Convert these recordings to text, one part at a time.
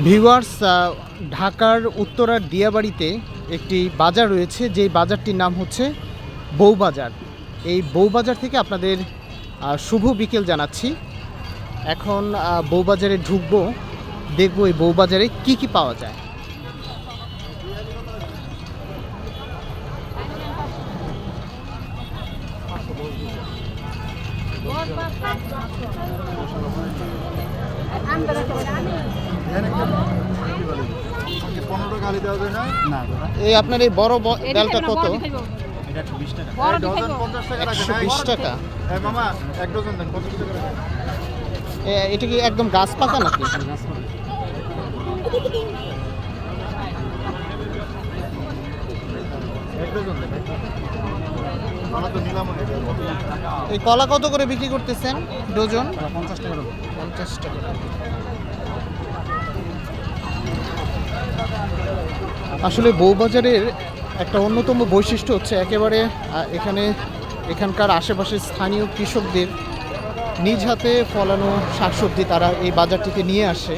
Viewers, ঢাকার উত্তরার দিয়াবাড়িতে একটি বাজার রয়েছে, যেই বাজারটির নাম হচ্ছে বউবাজার। এই বউবাজার থেকে আপনাদের শুভ বিকেল জানাচ্ছি। এখন বউবাজারে ঢুকবো, দেখবো এই বউবাজারে কি কি পাওয়া যায়। এই আপনার এই বড় ডালটা কত? 120 টাকা। এটা কি একদম গাছ পাকা নাকি? এই কলা কত করে বিক্রি করতেছেন ডজন? 50 টাকা। 50 টাকা। আসলে বউবাজারের একটা অন্যতম বৈশিষ্ট্য হচ্ছে একেবারে এখানকার আশেপাশের স্থানীয় কৃষকদের নিজ হাতে ফলানো শাকসবজি তারা এই বাজারটিতে নিয়ে আসে।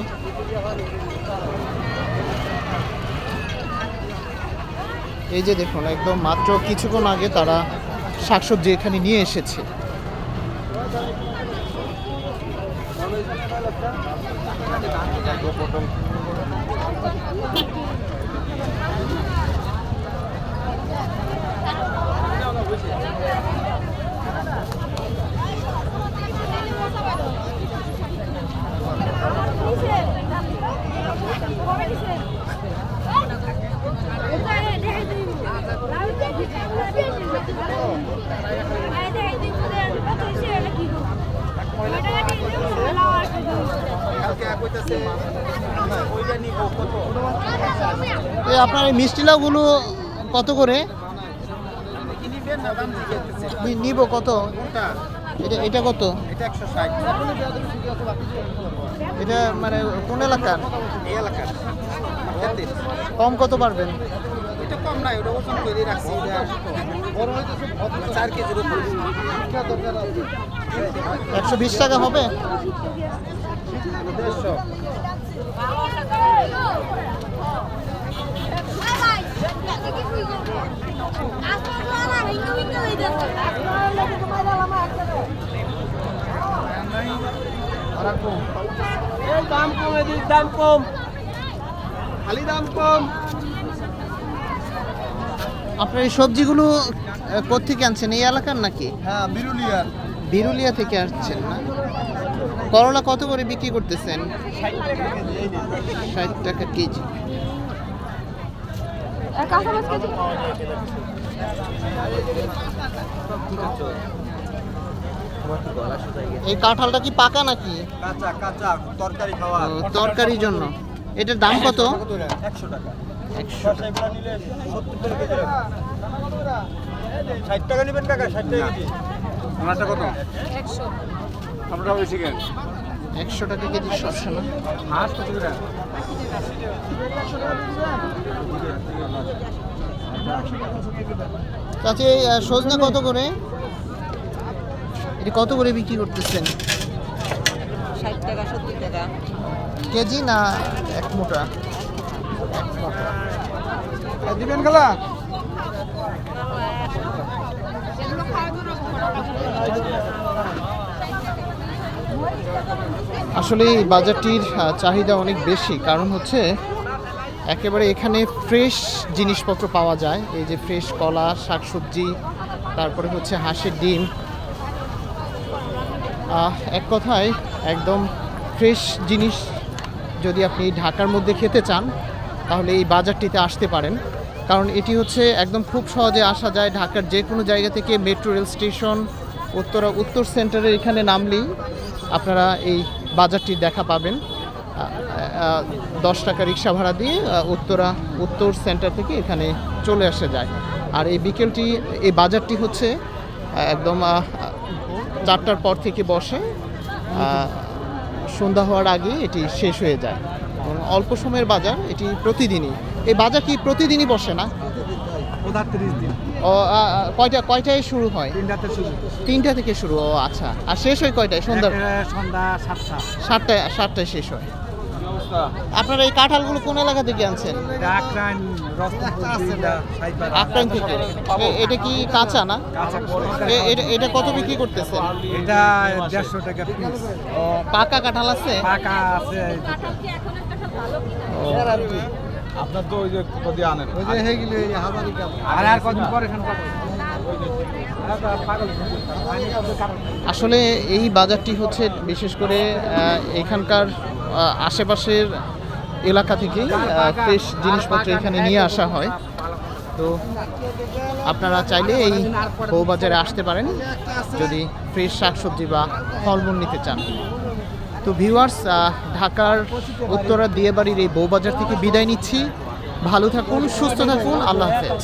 এই যে দেখুন, একদম মাত্র কিছুক্ষণ আগে তারা শাকসবজি এখানে নিয়ে এসেছে। আপনার এই মিষ্টি লাউগুলো কত করে নিব? কত এটা কত? এটা মানে কোন এলাকার? কম কত পারবেন? 120 টাকা হবে। দাম কম, দাম কম, খালি দাম কম। আপনার এই সবজিগুলো কোত্থেকে আনছেন? এই এলাকার নাকি? হ্যাঁ, বিরুলিয়া থেকে আসছেন না? করলা কত করে বিক্রি করতেছেন? 60 টাকা কেজি। এই কাঁঠালটা কি পাকা নাকি? কাঁচা কাঁচা, তরকারি খাওয়া। তরকারির জন্য। এটার দাম কত? 100 টাকা। 100 টাকা। 60 টাকা নেবেন কাকা? 60 টাকা কেজি। আমারটা কত? 100। আপনারা বেশি কেন? 100 টাকা কেজি শসা না? হাঁস কত করে? চাচি, সজনা কত করে? এটা কত করে বিক্রি করতেছেন? 60 টাকা 70 টাকা কেজি না এক মোটা? দিবেন খালা? আসলে এই বাজারটির চাহিদা অনেক বেশি, কারণ হচ্ছে একেবারে এখানে ফ্রেশ জিনিসপত্র পাওয়া যায়। এই যে ফ্রেশ কলা, শাকসবজি, তারপরে হচ্ছে হাঁসের ডিম। এক কথায় একদম ফ্রেশ জিনিস যদি আপনি ঢাকার মধ্যে খেতে চান তাহলে এই বাজারটিতে আসতে পারেন, কারণ এটি হচ্ছে একদম খুব সহজে আসা যায়। ঢাকার যে কোনো জায়গা থেকে মেট্রো রেল স্টেশন, উত্তর সেন্টারের এখানে নামলেই আপনারা এই বাজারটি দেখা পাবেন। 10 টাকা রিক্সা ভাড়া দিয়ে উত্তর সেন্টার থেকে এখানে চলে আসা যায়। আর এই বাজারটি হচ্ছে একদম 4টার পর থেকে বসে, সন্ধ্যা হওয়ার আগে এটি শেষ হয়ে যায়। অল্প সময়ের বাজার, এটি প্রতিদিনই। এই বাজার কি প্রতিদিনই বসে না? 30 দিন। ও, কয়টায় শুরু হয়? 3টাতে শুরু। 3টা থেকে শুরু। ও আচ্ছা। আর শেষ হয় কয়টায়? সন্ধ্যা 7টা। 7টায় শেষ হয়। আপনারা এই কাঁঠালগুলো কোন এলাকা থেকে আনছেন? আক্রান্ত থেকে। এটা কি কাঁচা না? এটা কত বিক্রি করতেছেন? এটা 150 টাকা পিস। ও, পাকা কাঁঠাল আছে? পাকা আছে। আপনার তো ওই যে কদি আনেন ওই যে হেগিলে এই হাজারি কাপ আর কদিন পরে এখানে আসলে এই বাজারটি হচ্ছে বিশেষ করে এখানকার আশেপাশের এলাকা থেকে ফ্রেশ জিনিসপত্র এখানে নিয়ে আসা হয়। তো আপনারা চাইলে এই বউবাজারে আসতে পারেন যদি ফ্রেশ শাকসবজি বা ফলমূল নিতে চান। তো ভিউয়ার্স, ঢাকার উত্তরা দিয়াবাড়ির এই বউবাজার থেকে বিদায় নিচ্ছি। ভালো থাকুন, সুস্থ থাকুন, আল্লাহ হাফেজ।